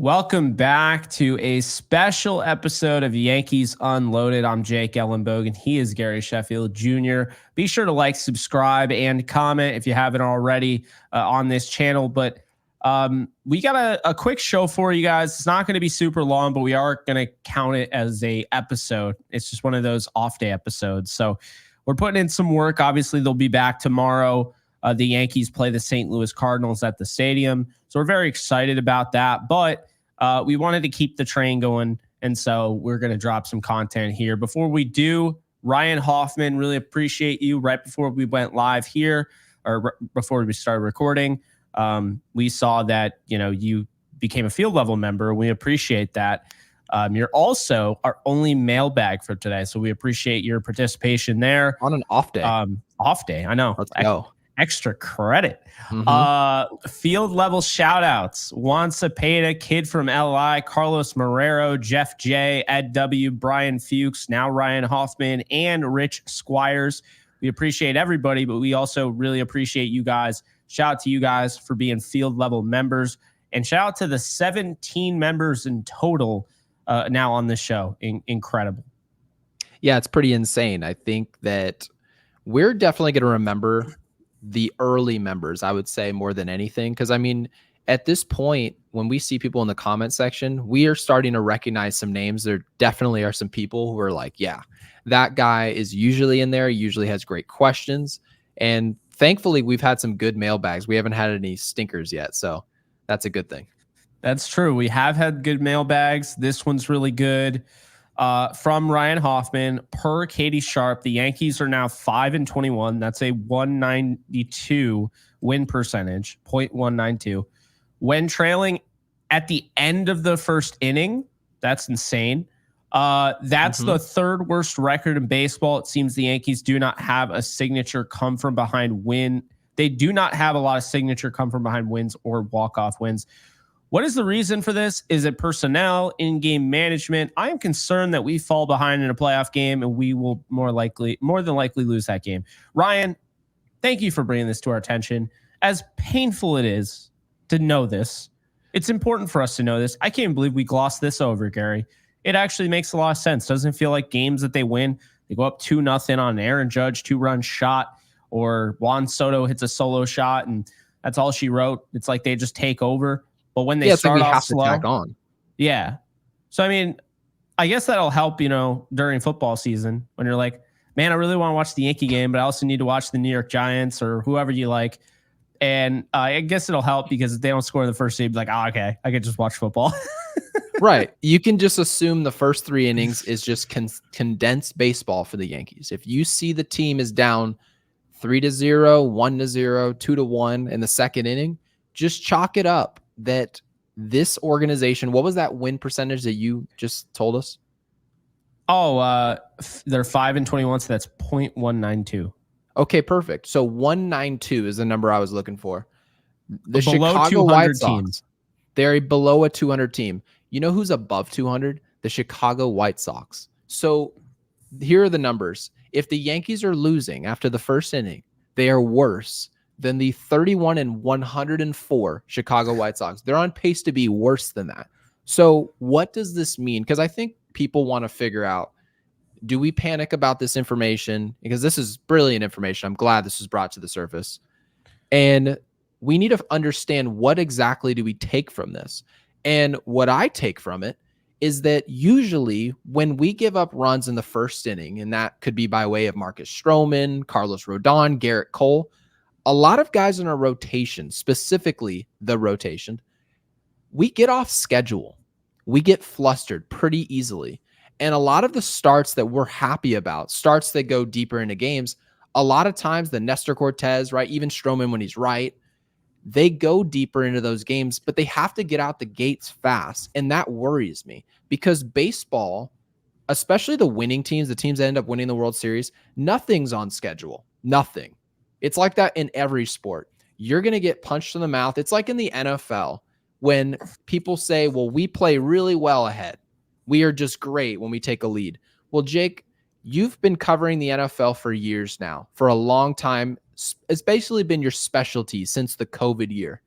Welcome back to a special episode of Yankees Unloaded. I'm Jake Ellenbogen. He is Gary Sheffield Jr. Be sure to like, subscribe, and comment if you haven't already on this channel. But we got a quick show for you guys. It's not going to be super long, but we are going to count it as a episode. It's just one of those off day episodes. So we're putting in some work. Obviously, they'll be back tomorrow. The Yankees play the St. Louis Cardinals at the stadium. So we're very excited about that. But we wanted to keep the train going, and so we're going to drop some content here. Before we do, Ryan Hoffman, really appreciate you. Right before we went live here, or before we started recording, we saw that you became a field level member. We appreciate that. You're also our only mailbag for today, so we appreciate your participation there. On an off day. Off day, I know. Let's go. Extra credit. Field level shout outs. Juan Cepeda, Kid from LI, Carlos Marrero, Jeff J, Ed W, Brian Fuchs, now Ryan Hoffman, and Rich Squires. We appreciate everybody, but we also really appreciate you guys. Shout out to you guys for being field level members, and shout out to the 17 members in total now on the show. Incredible. Yeah, it's pretty insane. I think that we're definitely going to remember the early members, I would say, more than anything. Because, I mean, at this point, when we see people in the comment section, we are starting to recognize some names. There definitely are some people who are like, yeah, that guy is usually in there, usually has great questions. And thankfully, we've had some good mailbags. We haven't had any stinkers yet. So that's a good thing. That's true. We have had good mailbags. This one's really good. From Ryan Hoffman, per Katie Sharp, the Yankees are now 5-21. That's a 192 win percentage, 0.192. When trailing at the end of the first inning, that's insane. That's the third worst record in baseball. It seems the Yankees do not have a signature come from behind win. They do not have a lot of signature come from behind wins or walk-off wins. What is the reason for this? Is it personnel, in-game management? I am concerned that we fall behind in a playoff game and we will more than likely lose that game. Ryan, thank you for bringing this to our attention. As painful it is to know this, it's important for us to know this. I can't believe we glossed this over, Gary. It actually makes a lot of sense. Doesn't feel like games that they win. They go up 2-0 on an Aaron Judge 2-run shot, or Juan Soto hits a solo shot and that's all she wrote. It's like they just take over. But when they start off slow, tack on. Yeah. So, I mean, I guess that'll help, during football season when you're like, man, I really want to watch the Yankee game, but I also need to watch the New York Giants or whoever you like. And I guess it'll help because if they don't score in the first inning, like, oh, okay, I could just watch football. Right. You can just assume the first 3 innings is just condensed baseball for the Yankees. If you see the team is down 3-0, 1-0, 2-1 in the second inning, just chalk it up that this organization, what was that win percentage that you just told us? Oh, they're 5-21, so that's 0.192. Okay, perfect. So 192 is the number I was looking for. The below Chicago 200 White Sox, teams. They're below a 200 team. You know who's above 200? The Chicago White Sox. So here are the numbers. If the Yankees are losing after the first inning, they are worse than the 31-104 Chicago White Sox. They're on pace to be worse than that. So what does this mean? Because I think people want to figure out, do we panic about this information? Because this is brilliant information. I'm glad this was brought to the surface. And we need to understand what exactly do we take from this. And what I take from it is that usually when we give up runs in the first inning, and that could be by way of Marcus Stroman, Carlos Rodon, Garrett Cole, a lot of guys in our rotation, specifically the rotation, we get off schedule. We get flustered pretty easily. And a lot of the starts that we're happy about, starts that go deeper into games, a lot of times the Nestor Cortez, right, even Stroman when he's right, they go deeper into those games, but they have to get out the gates fast. And that worries me because baseball, especially the winning teams, the teams that end up winning the World Series, nothing's on schedule. Nothing. It's like that in every sport. You're going to get punched in the mouth. It's like in the NFL when people say, well, we play really well ahead. We are just great when we take a lead. Well, Jake, you've been covering the NFL for years now, for a long time. It's basically been your specialty since the COVID year.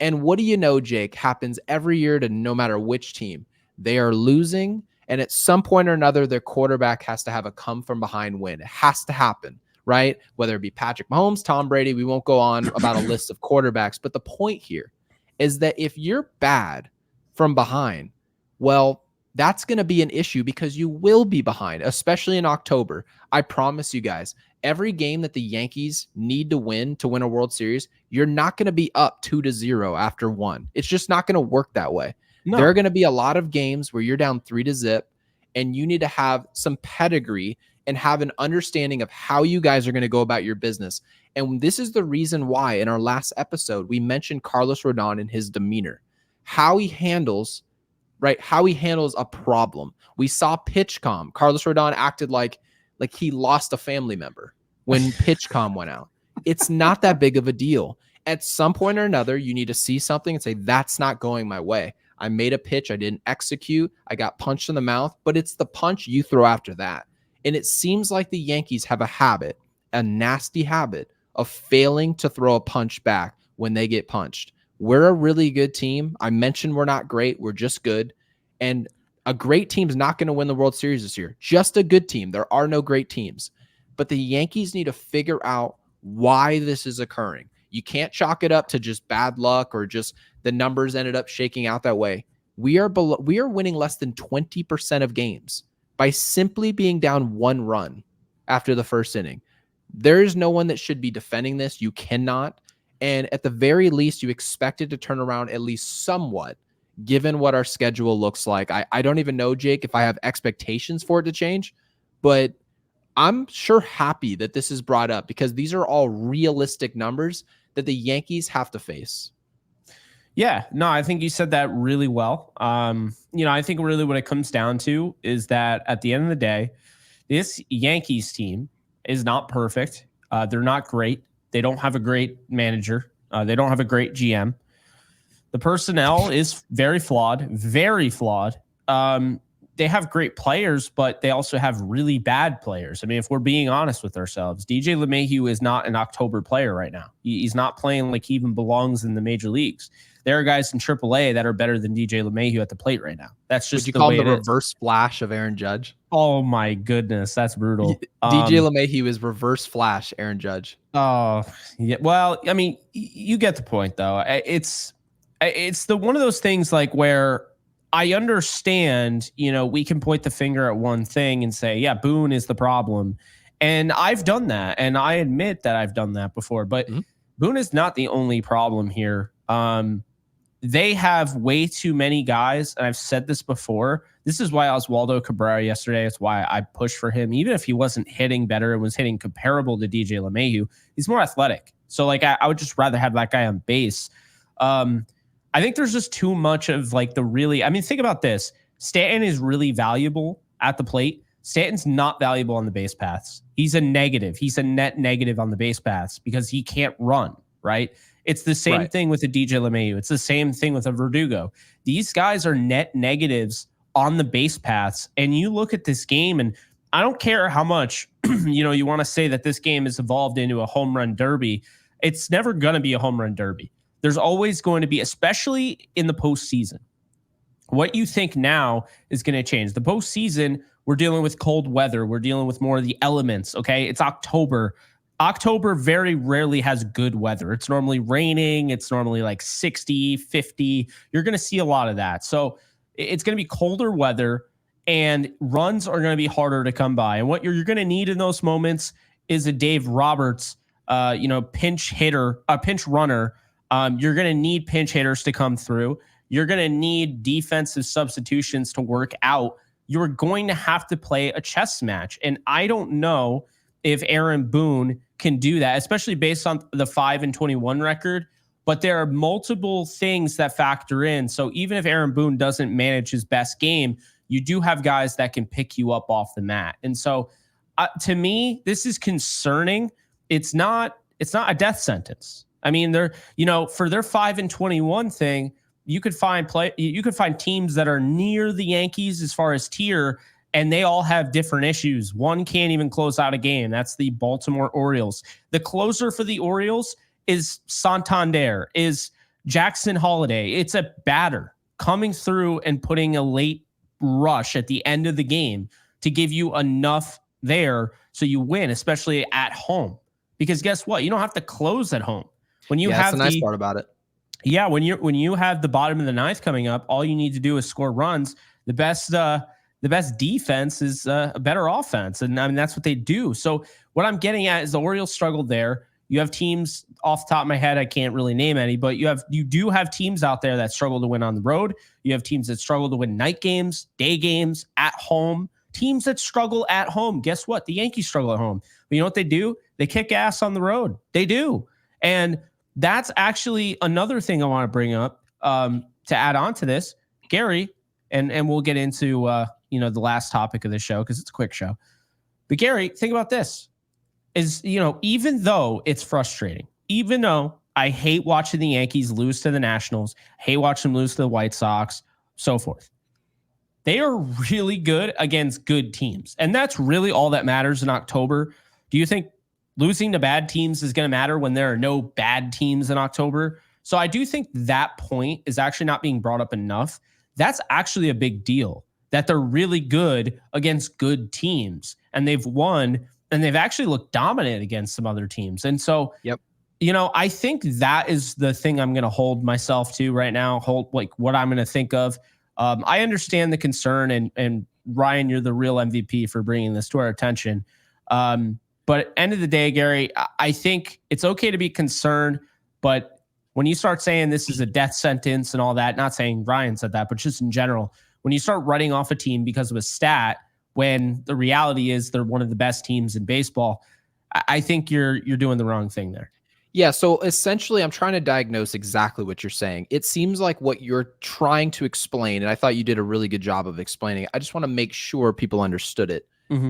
And what do you know, Jake, happens every year to no matter which team. They are losing, and at some point or another, their quarterback has to have a come from behind win. It has to happen, right? Whether it be Patrick Mahomes, Tom Brady, we won't go on about a list of quarterbacks. But the point here is that if you're bad from behind, well, that's going to be an issue because you will be behind, especially in October. I promise you guys, every game that the Yankees need to win a World Series, you're not going to be up 2-0 after one. It's just not going to work that way. No. There are going to be a lot of games where you're down 3-0, and you need to have some pedigree and have an understanding of how you guys are going to go about your business. And this is the reason why in our last episode, we mentioned Carlos Rodon and his demeanor, how he handles a problem. We saw PitchCom. Carlos Rodon acted like he lost a family member when PitchCom went out. It's not that big of a deal. At some point or another, you need to see something and say, that's not going my way. I made a pitch. I didn't execute. I got punched in the mouth, but it's the punch you throw after that. And it seems like the Yankees have a nasty habit of failing to throw a punch back when they get punched. We're a really good team. I mentioned we're not great. We're just good. And a great team's not going to win the World Series this year. Just a good team. There are no great teams. But the Yankees need to figure out why this is occurring. You can't chalk it up to just bad luck or just the numbers ended up shaking out that way. We are winning less than 20% of games by simply being down 1 run after the first inning. There is no one that should be defending this. You cannot. And at the very least, you expect it to turn around at least somewhat, given what our schedule looks like. I don't even know, Jake, if I have expectations for it to change, but I'm sure happy that this is brought up because these are all realistic numbers that the Yankees have to face. Yeah, no, I think you said that really well. I think really what it comes down to is that at the end of the day, this Yankees team is not perfect. They're not great. They don't have a great manager. They don't have a great GM. The personnel is very flawed, very flawed. They have great players, but they also have really bad players. I mean, if we're being honest with ourselves, DJ LeMahieu is not an October player right now. He's not playing like he even belongs in the major leagues. There are guys in AAA that are better than DJ LeMahieu at the plate right now. That's just the way it is. Would you call him the reverse Flash of Aaron Judge? Oh my goodness, that's brutal. DJ LeMahieu is reverse Flash Aaron Judge. Oh, yeah. Well, I mean, you get the point though. It's one of those things like where I understand, we can point the finger at one thing and say, yeah, Boone is the problem. And I've done that. And I admit that I've done that before, but Boone is not the only problem here. They have way too many guys. And I've said this before. This is why Oswaldo Cabrera yesterday. It's why I pushed for him. Even if he wasn't hitting better and was hitting comparable to DJ LeMahieu, he's more athletic. So like, I would just rather have that guy on base. I think there's just too much of like think about this. Stanton is really valuable at the plate. Stanton's not valuable on the base paths. He's a negative. He's a net negative on the base paths because he can't run, right? It's the same thing with a DJ LeMahieu. It's the same thing with a Verdugo. These guys are net negatives on the base paths. And you look at this game, and I don't care how much, you want to say that this game has evolved into a home run derby. It's never going to be a home run derby. There's always going to be, especially in the postseason. What you think now is going to change. The postseason, we're dealing with cold weather. We're dealing with more of the elements, okay? It's October. October very rarely has good weather. It's normally raining. It's normally like 60, 50. You're going to see a lot of that. So it's going to be colder weather, and runs are going to be harder to come by. And what you're going to need in those moments is a Dave Roberts, pinch hitter, a pinch runner. You're going to need pinch hitters to come through. You're going to need defensive substitutions to work out. You're going to have to play a chess match. And I don't know if Aaron Boone can do that, especially based on the 5-21 record. But there are multiple things that factor in. So even if Aaron Boone doesn't manage his best game, you do have guys that can pick you up off the mat. And so to me, this is concerning. It's not a death sentence. I mean, they're, for their 5-21 thing, you could find teams that are near the Yankees as far as tier, and they all have different issues. One can't even close out a game. That's the Baltimore Orioles. The closer for the Orioles is Santander, is Jackson Holiday, it's a batter coming through and putting a late rush at the end of the game to give you enough there so you win, especially at home. Because guess what? You don't have to close at home. When you That's have the nice part about it. Yeah, when you have the bottom of the ninth coming up, all you need to do is score runs. The best defense is a better offense, and I mean that's what they do. So what I'm getting at is the Orioles struggled there. You have teams off the top of my head, I can't really name any, but you do have teams out there that struggle to win on the road. You have teams that struggle to win night games, day games, at home. Teams that struggle at home. Guess what? The Yankees struggle at home. But you know what they do? They kick ass on the road. They do. And that's actually another thing I want to bring up to add on to this, Gary, and we'll get into the last topic of the show because it's a quick show. But Gary, think about this: even though it's frustrating, even though I hate watching the Yankees lose to the Nationals, hate watching them lose to the White Sox, so forth, they are really good against good teams, and that's really all that matters in October. Do you think losing to bad teams is going to matter when there are no bad teams in October? So I do think that point is actually not being brought up enough. That's actually a big deal, that they're really good against good teams, and they've won, and they've actually looked dominant against some other teams. And so, yep. I think that is the thing I'm going to hold myself to right now, what I'm going to think of. I understand the concern, and Ryan, you're the real MVP for bringing this to our attention. But at the end of the day, Gary, I think it's okay to be concerned, but when you start saying this is a death sentence and all that, not saying Ryan said that, but just in general, when you start writing off a team because of a stat, when the reality is they're one of the best teams in baseball, I think you're doing the wrong thing there. Yeah, so essentially I'm trying to diagnose exactly what you're saying. It seems like what you're trying to explain, and I thought you did a really good job of explaining it, I just want to make sure people understood it,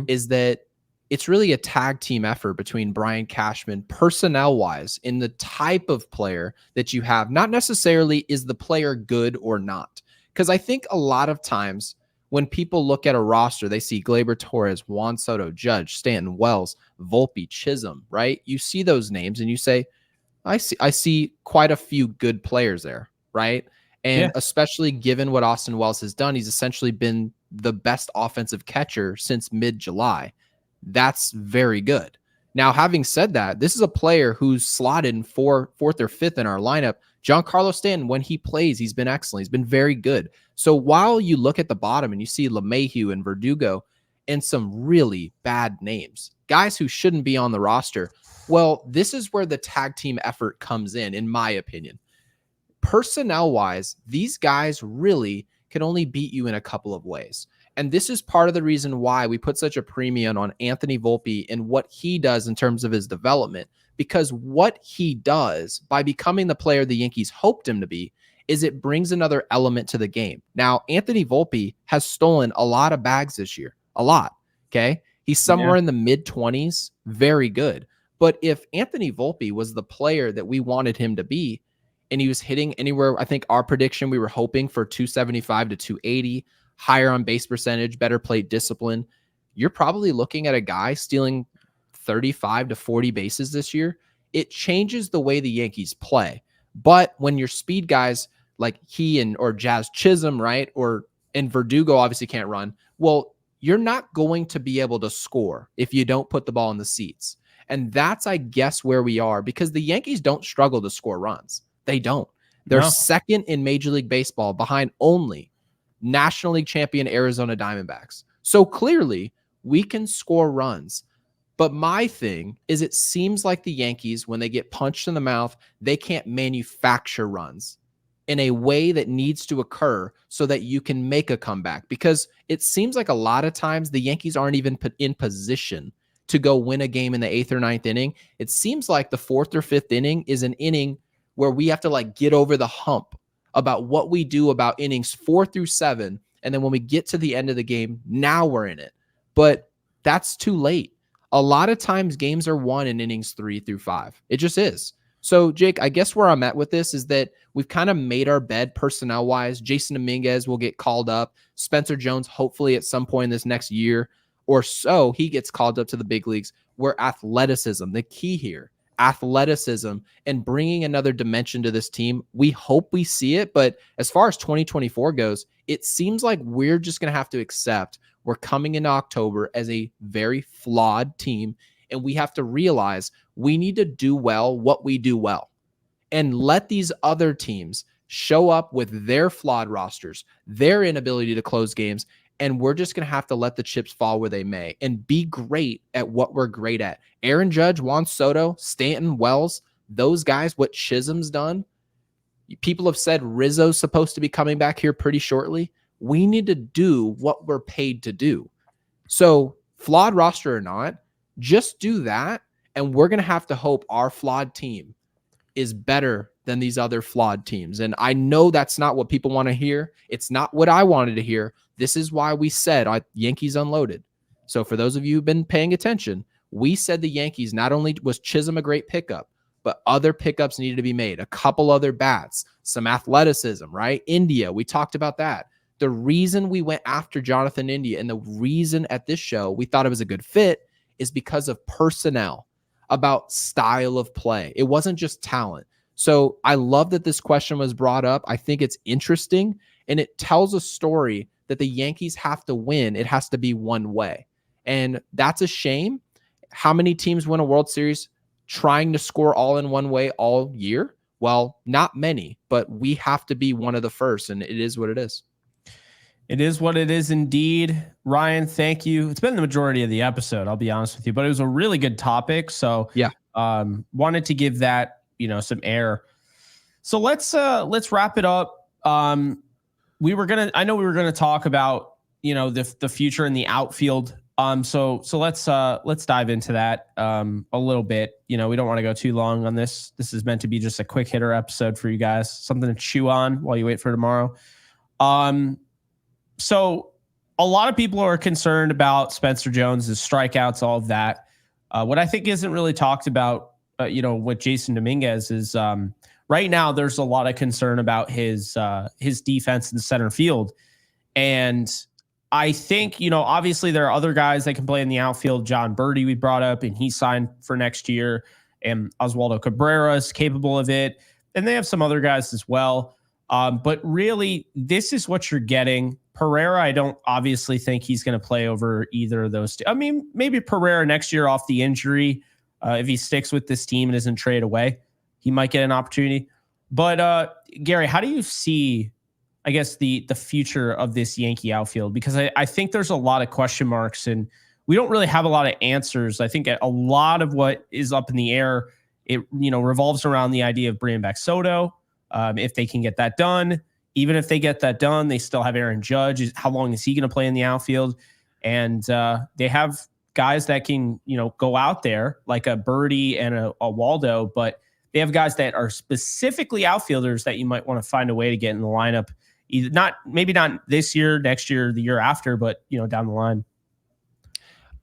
is that it's really a tag team effort between Brian Cashman, personnel-wise, in the type of player that you have. Not necessarily is the player good or not. Because I think a lot of times when people look at a roster, they see Gleyber Torres, Juan Soto, Judge, Stanton, Wells, Volpe, Chisholm, right? You see those names and you say, I see quite a few good players there, right? And especially given what Austin Wells has done, he's essentially been the best offensive catcher since mid-July. That's very good. Now, having said that, this is a player who's slotted in fourth or fifth in our lineup. Giancarlo Stanton, when he plays, he's been excellent. He's been very good. So while you look at the bottom and you see LeMahieu and Verdugo and some really bad names, guys who shouldn't be on the roster, well, this is where the tag team effort comes in my opinion. Personnel-wise, these guys really can only beat you in a couple of ways. And this is part of the reason why we put such a premium on Anthony Volpe and what he does in terms of his development, because what he does by becoming the player the Yankees hoped him to be is it brings another element to the game. Now, Anthony Volpe has stolen a lot of bags this year, a lot. Okay. He's somewhere in the mid-20s, very good. But if Anthony Volpe was the player that we wanted him to be, and he was hitting anywhere, I think our prediction, we were hoping for 275 to 280, higher on base percentage, better plate discipline, you're probably looking at a guy stealing 35 to 40 bases this year. It changes the way the Yankees play. But when your speed guys like he or Jazz Chisholm, right, and Verdugo obviously can't run, well, you're not going to be able to score if you don't put the ball in the seats. And that's, I guess, where we are, because the Yankees don't struggle to score runs. They don't. They're second in Major League Baseball behind only National League champion Arizona Diamondbacks. So clearly we can score runs. But my thing is, it seems like the Yankees, when they get punched in the mouth, they can't manufacture runs in a way that needs to occur so that you can make a comeback. Because it seems like a lot of times the Yankees aren't even in position to go win a game in the 8th or 9th inning. It seems like the 4th or 5th inning is an inning where we have to get over the hump about what we do about innings 4 through 7. And then when we get to the end of the game, now we're in it. But that's too late. A lot of times games are won in innings 3 through 5. It just is. So, Jake, I guess where I'm at with this is that we've kind of made our bed personnel-wise. Jason Dominguez will get called up. Spencer Jones, hopefully at some point this next year or so, he gets called up to the big leagues, where athleticism, the key here, athleticism, and bringing another dimension to this team. We hope we see it, but as far as 2024 goes, it seems like we're just going to have to accept we're coming into October as a very flawed team, and we have to realize we need to do well what we do well and let these other teams show up with their flawed rosters, their inability to close games, and we're just going to have to let the chips fall where they may and be great at what we're great at. Aaron Judge, Juan Soto, Stanton, Wells, those guys, what Chisholm's done. People have said Rizzo's supposed to be coming back here pretty shortly. We need to do what we're paid to do. So flawed roster or not, just do that. And we're going to have to hope our flawed team is better than these other flawed teams. And I know that's not what people want to hear. It's not what I wanted to hear. This is why we said Yankees unloaded. So for those of you who've been paying attention, we said the Yankees, not only was Chisholm a great pickup, but other pickups needed to be made. A couple other bats, some athleticism, right? India, we talked about that. The reason we went after Jonathan India and the reason at this show we thought it was a good fit is because of personnel, about style of play. It wasn't just talent. So I love that this question was brought up. I think it's interesting, and it tells a story that the Yankees have to win. It has to be one way. And that's a shame. How many teams win a World Series trying to score all in one way all year? Well, not many, but we have to be one of the first, and it is what it is. It is what it is indeed. Ryan, thank you. It's been the majority of the episode, I'll be honest with you, but it was a really good topic. So yeah, wanted to give that, some air. So let's wrap it up. I know we were going to talk about, the future in the outfield. So let's dive into that a little bit. We don't want to go too long on this. This is meant to be just a quick hitter episode for you guys, something to chew on while you wait for tomorrow. So a lot of people are concerned about Spencer Jones' strikeouts, all of that. What I think isn't really talked about, with Jason Dominguez is right now there's a lot of concern about his defense in center field. And I think, obviously there are other guys that can play in the outfield. John Birdie we brought up, and he signed for next year. And Oswaldo Cabrera is capable of it. And they have some other guys as well. But really, this is what you're getting. Pereira, I don't obviously think he's going to play over either of those two. I mean, maybe Pereira next year off the injury, if he sticks with this team and isn't traded away, he might get an opportunity. But Gary, how do you see, I guess, the future of this Yankee outfield? Because I think there's a lot of question marks, and we don't really have a lot of answers. I think a lot of what is up in the air, it revolves around the idea of bringing back Soto. If they can get that done. Even if they get that done, they still have Aaron Judge. How long is he going to play in the outfield? And they have guys that can, go out there like a Birdie and a Waldo, but they have guys that are specifically outfielders that you might want to find a way to get in the lineup. Maybe not this year, next year, the year after, but down the line.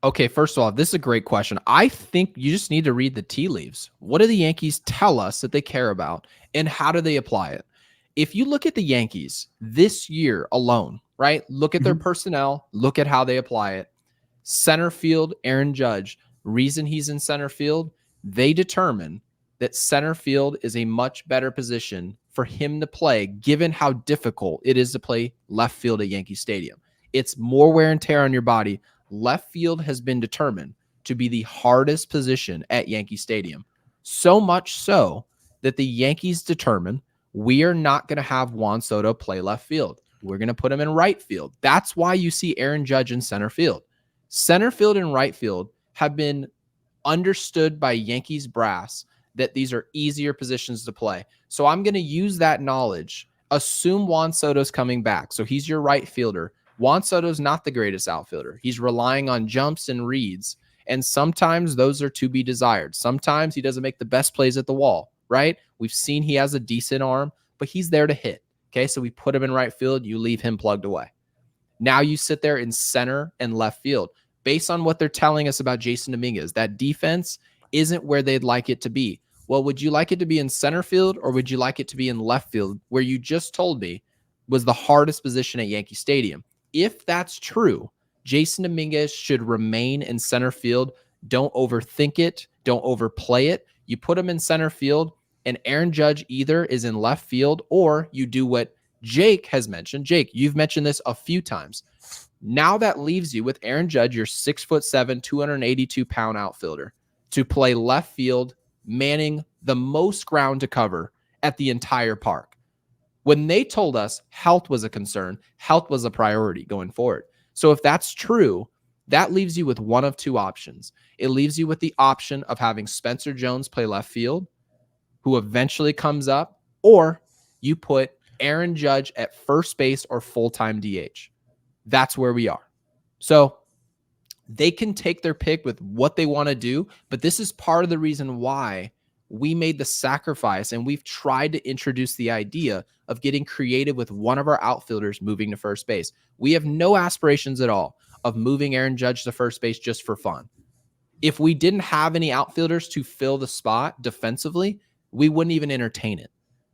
Okay, first of all, this is a great question. I think you just need to read the tea leaves. What do the Yankees tell us that they care about, and how do they apply it? If you look at the Yankees this year alone, right? Look at their personnel, look at how they apply it. Center field, Aaron Judge. Reason he's in center field, they determine that center field is a much better position for him to play, given how difficult it is to play left field at Yankee Stadium. It's more wear and tear on your body. Left field has been determined to be the hardest position at Yankee Stadium. So much so that the Yankees determine we are not going to have Juan Soto play left field. We're going to put him in right field. That's why you see Aaron Judge in center field. Center field and right field have been understood by Yankees brass that these are easier positions to play. So I'm going to use that knowledge. Assume Juan Soto's coming back. So he's your right fielder. Juan Soto's not the greatest outfielder. He's relying on jumps and reads. And sometimes those are to be desired. Sometimes he doesn't make the best plays at the wall, right? We've seen he has a decent arm, but he's there to hit. Okay, so we put him in right field. You leave him plugged away. Now you sit there in center and left field. Based on what they're telling us about Jason Dominguez, that defense isn't where they'd like it to be. Well, would you like it to be in center field, or would you like it to be in left field, where you just told me was the hardest position at Yankee Stadium? If that's true, Jason Dominguez should remain in center field. Don't overthink it. Don't overplay it. You put him in center field, and Aaron Judge either is in left field, or you do what Jake has mentioned. Jake, you've mentioned this a few times. Now that leaves you with Aaron Judge, your 6'7", 282-pound outfielder, to play left field, manning the most ground to cover at the entire park. When they told us health was a concern, health was a priority going forward. So if that's true, that leaves you with one of two options. It leaves you with the option of having Spencer Jones play left field, who eventually comes up, or you put Aaron Judge at first base or full-time DH. That's where we are. So they can take their pick with what they want to do, but this is part of the reason why we made the sacrifice, and we've tried to introduce the idea of getting creative with one of our outfielders moving to first base. We have no aspirations at all of moving Aaron Judge to first base just for fun. If we didn't have any outfielders to fill the spot defensively, we wouldn't even entertain it.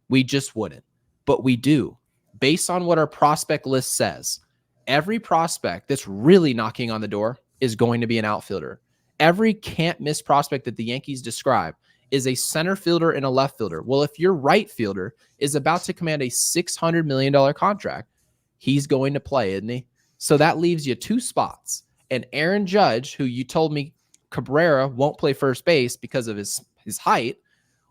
We just wouldn't. But we do. Based on what our prospect list says, every prospect that's really knocking on the door is going to be an outfielder. Every can't miss prospect that the Yankees describe is a center fielder and a left fielder. Well, if your right fielder is about to command a $600 million contract, he's going to play, isn't he? So that leaves you two spots. And Aaron Judge, who you told me Cabrera won't play first base because of his height.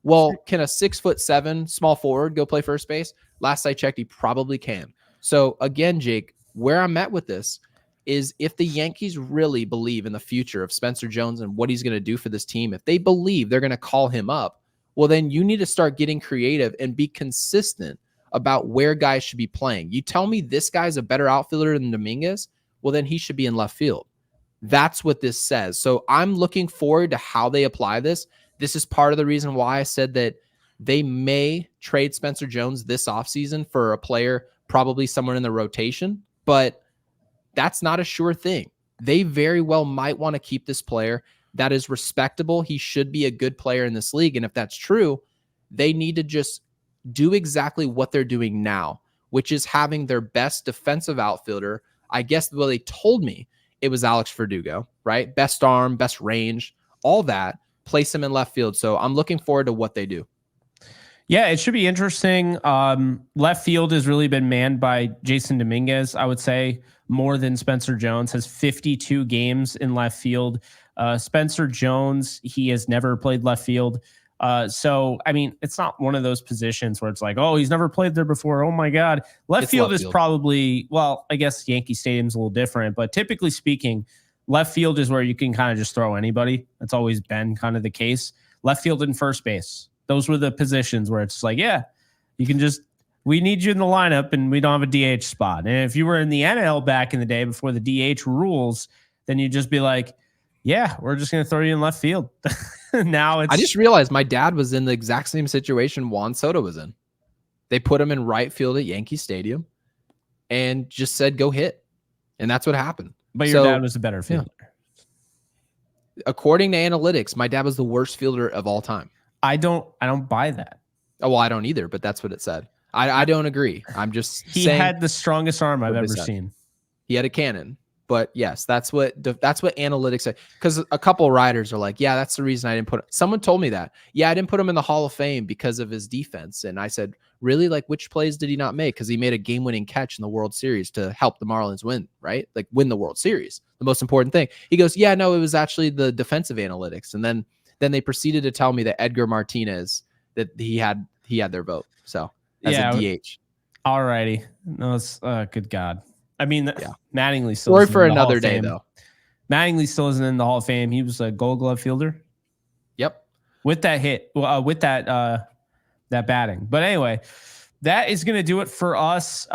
Well, can a 6'7" small forward go play first base? Last I checked, he probably can. So again, Jake, where I'm at with this is if the Yankees really believe in the future of Spencer Jones and what he's going to do for this team, if they believe they're going to call him up, well, then you need to start getting creative and be consistent about where guys should be playing. You tell me this guy's a better outfielder than Dominguez, well, then he should be in left field. That's what this says. So I'm looking forward to how they apply this. This is part of the reason why I said that they may trade Spencer Jones this offseason for a player, probably someone in the rotation, but that's not a sure thing. They very well might want to keep this player that is respectable. He should be a good player in this league. And if that's true, they need to just do exactly what they're doing now, which is having their best defensive outfielder. I guess, well, they told me it was Alex Verdugo, right? Best arm, best range, all that. Place him in left field. So I'm looking forward to what they do. Yeah, it should be interesting. Left field has really been manned by Jason Dominguez, I would say, more than Spencer Jones. Has 52 games in left field. Spencer Jones, he has never played left field. So, I mean, it's not one of those positions where it's like, oh, he's never played there before. Oh, my God. Left field is probably, well, I guess Yankee Stadium's a little different, but typically speaking, left field is where you can kind of just throw anybody. That's always been kind of the case. Left field and first base. Those were the positions where it's like, yeah, you can just, we need you in the lineup and we don't have a DH spot. And if you were in the NL back in the day before the DH rules, then you'd just be like, yeah, we're just going to throw you in left field. Now it's. I just realized my dad was in the exact same situation Juan Soto was in. They put him in right field at Yankee Stadium and just said, go hit. And that's what happened. But your dad was a better fielder. Yeah. According to analytics, my dad was the worst fielder of all time. I don't buy that. Oh, well, I don't either, but that's what it said. I don't agree. I'm just he saying had the strongest arm I've ever seen. He had a cannon. But yes, that's what analytics say. Because a couple of writers are like, yeah, that's the reason I didn't put. Someone told me that. Yeah, I didn't put him in the Hall of Fame because of his defense. And I said, really? Like, which plays did he not make? Because he made a game-winning catch in the World Series to help the Marlins win, right? Like win the World Series, the most important thing. He goes, yeah, no, it was actually the defensive analytics. And then they proceeded to tell me that Edgar Martinez, that he had their vote. So as a DH. All righty. No, it's good God. I mean, yeah. Mattingly still. Sorry for another day, though. Mattingly still isn't in the Hall of Fame. He was a Gold Glove fielder. Yep. With that hit, with that batting. But anyway, that is going to do it for us.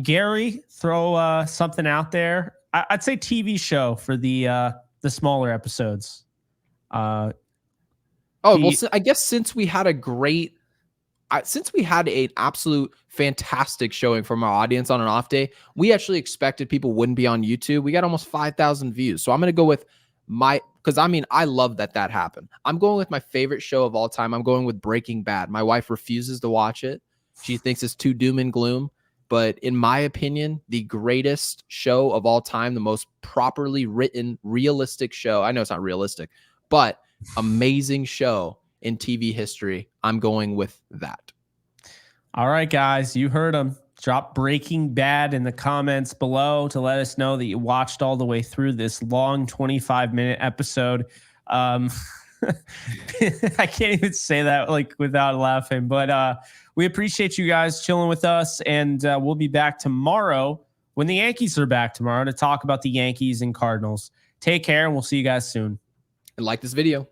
Gary, throw something out there. I'd say TV show for the smaller episodes. Well, I guess since we had an absolute fantastic showing from our audience on an off day, we actually expected people wouldn't be on YouTube. We got almost 5,000 views. So I'm going to go with because I mean, I love that happened. I'm going with my favorite show of all time. I'm going with Breaking Bad. My wife refuses to watch it. She thinks it's too doom and gloom. But in my opinion, the greatest show of all time, the most properly written, realistic show. I know it's not realistic, but amazing show. in TV history. I'm going with that. All right, guys, you heard them. Drop Breaking Bad in the comments below to let us know that you watched all the way through this long 25-minute episode. I can't even say that like without laughing, but we appreciate you guys chilling with us, and we'll be back tomorrow when the Yankees are back tomorrow to talk about the Yankees and Cardinals. Take care, and we'll see you guys soon. And like this video.